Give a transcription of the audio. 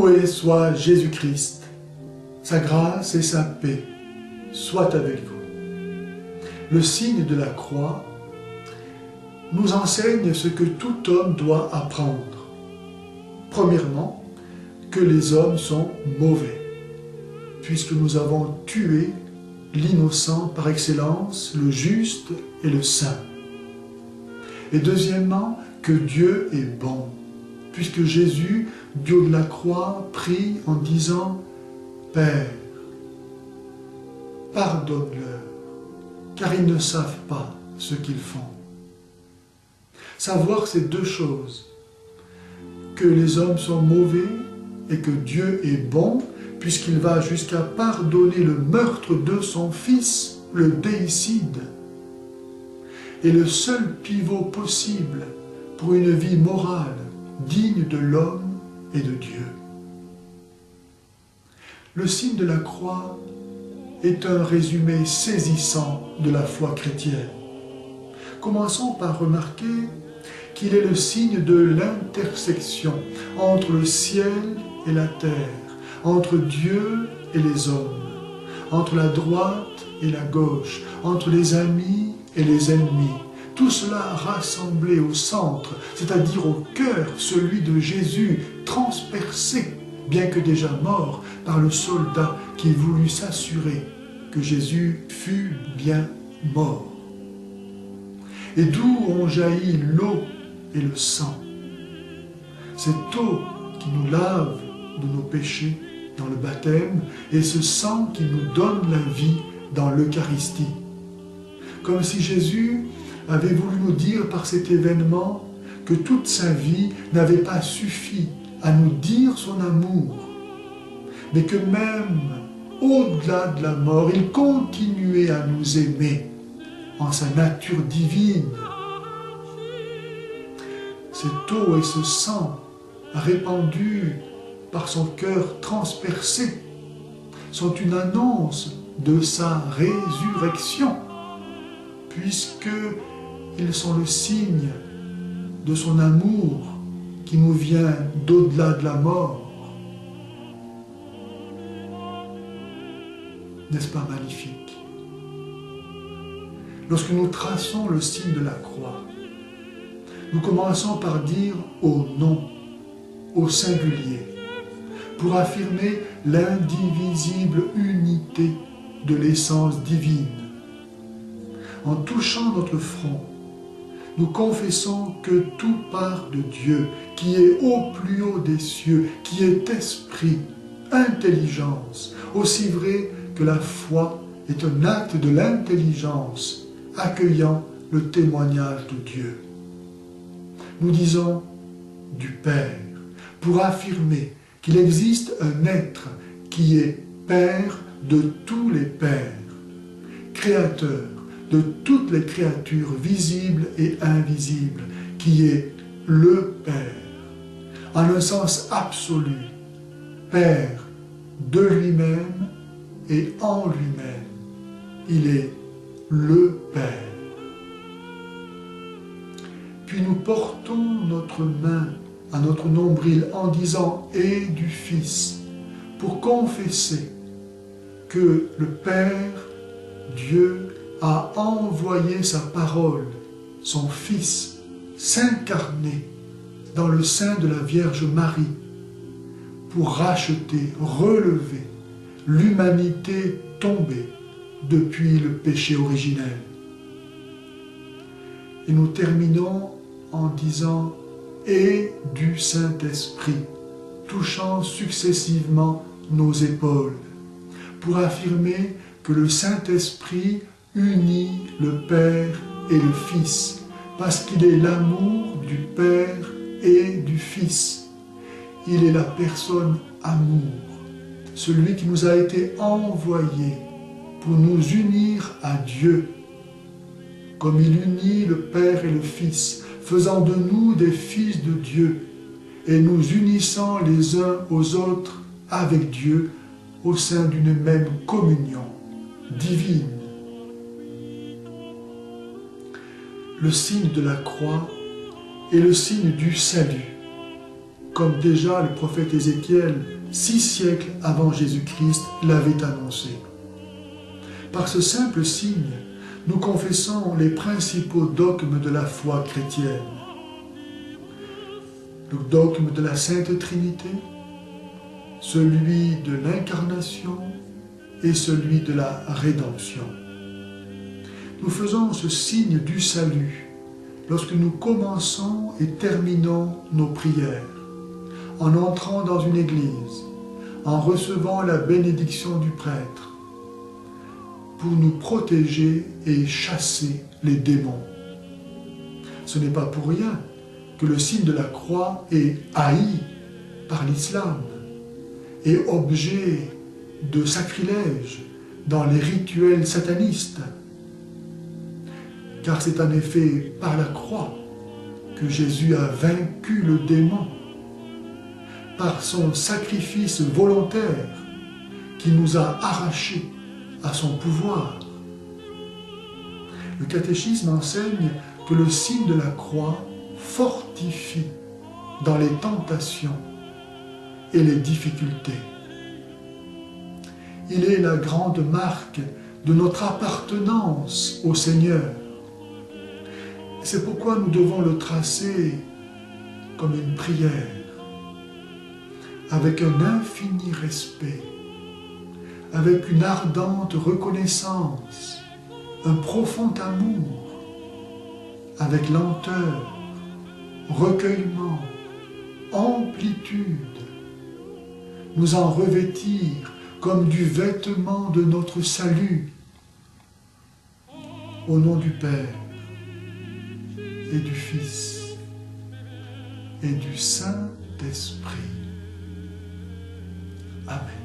Loué soit Jésus-Christ, sa grâce et sa paix soient avec vous. Le signe de la croix nous enseigne ce que tout homme doit apprendre. Premièrement, que les hommes sont mauvais, puisque nous avons tué l'innocent par excellence, le juste et le saint. Et deuxièmement, que Dieu est bon, puisque Jésus, du haut de la croix, prie en disant « Père, pardonne-leur, car ils ne savent pas ce qu'ils font. » Savoir ces deux choses, que les hommes sont mauvais et que Dieu est bon, puisqu'il va jusqu'à pardonner le meurtre de son fils, le déicide, est le seul pivot possible pour une vie morale digne de l'homme et de Dieu. Le signe de la croix est un résumé saisissant de la foi chrétienne. Commençons par remarquer qu'il est le signe de l'intersection entre le ciel et la terre, entre Dieu et les hommes, entre la droite et la gauche, entre les amis et les ennemis. Tout cela rassemblé au centre, c'est-à-dire au cœur, celui de Jésus, transpercé, bien que déjà mort, par le soldat qui voulut s'assurer que Jésus fût bien mort. Et d'où ont jailli l'eau et le sang. Cette eau qui nous lave de nos péchés dans le baptême et ce sang qui nous donne la vie dans l'Eucharistie. Comme si Jésus avait voulu nous dire par cet événement que toute sa vie n'avait pas suffi à nous dire son amour, mais que même au-delà de la mort, il continuait à nous aimer en sa nature divine. Cette eau et ce sang répandus par son cœur transpercé sont une annonce de sa résurrection, puisqu'ils sont le signe de son amour qui nous vient d'au-delà de la mort. N'est-ce pas magnifique? Lorsque nous traçons le signe de la croix, nous commençons par dire au nom, au singulier, pour affirmer l'indivisible unité de l'essence divine. En touchant notre front, nous confessons que tout part de Dieu, qui est au plus haut des cieux, qui est esprit, intelligence, aussi vrai que la foi est un acte de l'intelligence, accueillant le témoignage de Dieu. Nous disons du Père, pour affirmer qu'il existe un être qui est Père de tous les pères, Créateur de toutes les créatures visibles et invisibles, qui est le Père, en un sens absolu, Père de lui-même et en lui-même. Il est le Père. Puis nous portons notre main à notre nombril en disant « et du Fils » pour confesser que le Père, Dieu, a envoyé sa parole, son Fils, s'incarner dans le sein de la Vierge Marie pour racheter, relever l'humanité tombée depuis le péché originel. Et nous terminons en disant « et du Saint-Esprit », touchant successivement nos épaules, pour affirmer que le Saint-Esprit unit le Père et le Fils, parce qu'il est l'amour du Père et du Fils. Il est la personne amour, celui qui nous a été envoyé pour nous unir à Dieu, comme il unit le Père et le Fils, faisant de nous des fils de Dieu, et nous unissant les uns aux autres avec Dieu au sein d'une même communion divine. Le signe de la croix est le signe du salut, comme déjà le prophète Ézéchiel 6 siècles avant Jésus-Christ, l'avait annoncé. Par ce simple signe, nous confessons les principaux dogmes de la foi chrétienne. Le dogme de la Sainte Trinité, celui de l'incarnation et celui de la rédemption. Nous faisons ce signe du salut lorsque nous commençons et terminons nos prières, en entrant dans une église, en recevant la bénédiction du prêtre, pour nous protéger et chasser les démons. Ce n'est pas pour rien que le signe de la croix est haï par l'islam et objet de sacrilège dans les rituels satanistes. Car c'est en effet par la croix que Jésus a vaincu le démon, par son sacrifice volontaire qui nous a arrachés à son pouvoir. Le catéchisme enseigne que le signe de la croix fortifie dans les tentations et les difficultés. Il est la grande marque de notre appartenance au Seigneur. C'est pourquoi nous devons le tracer comme une prière, avec un infini respect, avec une ardente reconnaissance, un profond amour, avec lenteur, recueillement, amplitude, nous en revêtir comme du vêtement de notre salut, au nom du Père et du Fils et du Saint-Esprit. Amen.